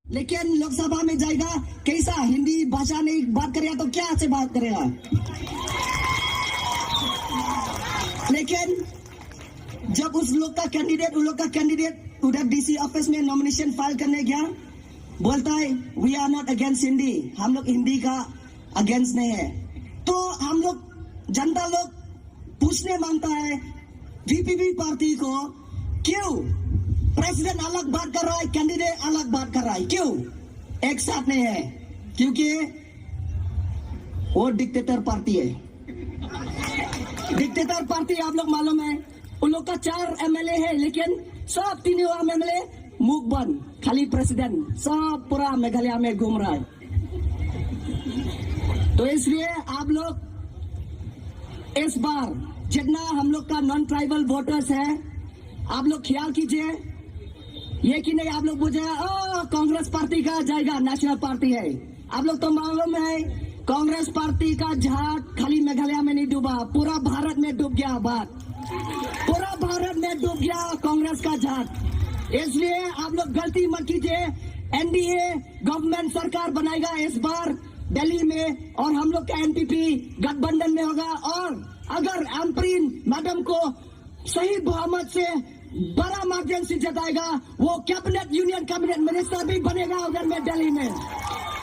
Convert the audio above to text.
लेकिन लोकसभा में जाएगा कैसा, हिंदी भाषा नहीं बात करेगा तो क्या से बात करेगा। लेकिन जब उस लोग का कैंडिडेट उधर डीसी ऑफिस में नॉमिनेशन फाइल करने गया, बोलता है we are not against Hindi, हम लोग हिंदी का अगेंस्ट नहीं है। तो हम लोग जनता लोग पूछने मांगता है वीपीपी पार्टी को, क्यों प्रेसिडेंट अलग बात कर रहा है, कैंडिडेट अलग बात कर रहा है, क्यों एक साथ नहीं है? क्योंकि वो डिक्टेटर पार्टी है। डिक्टेटर पार्टी आप लोग मालूम है, उन लोग का 4 एमएलए है, लेकिन सब तीनों एमएलए मुख बंद, खाली प्रेसिडेंट सब पूरा मेघालय में घूम रहा है। तो इसलिए आप लोग इस बार जितना हम लोग का नॉन ट्राइबल वोटर्स है, आप लोग ख्याल कीजिए, ये कि नहीं आप लोग बुझेगा कांग्रेस पार्टी का जाएगा, नेशनल पार्टी है। आप लोग तो मालूम है कांग्रेस पार्टी का जहाज खाली मेघालय में नहीं डूबा, पूरा भारत में डूब गया। बात पूरा भारत में डूब गया कांग्रेस का जहाज। इसलिए आप लोग गलती मत कीजिए, एनडीए गवर्नमेंट सरकार बनाएगा इस बार दिल्ली में, और हम लोग का एनपीपी गठबंधन में होगा। और अगर एम्प्रीन मैडम को सही बहुमत से बड़ा मार्जिन से जिताएगा, वो कैबिनेट यूनियन कैबिनेट मिनिस्टर भी बनेगा उधर में दिल्ली में।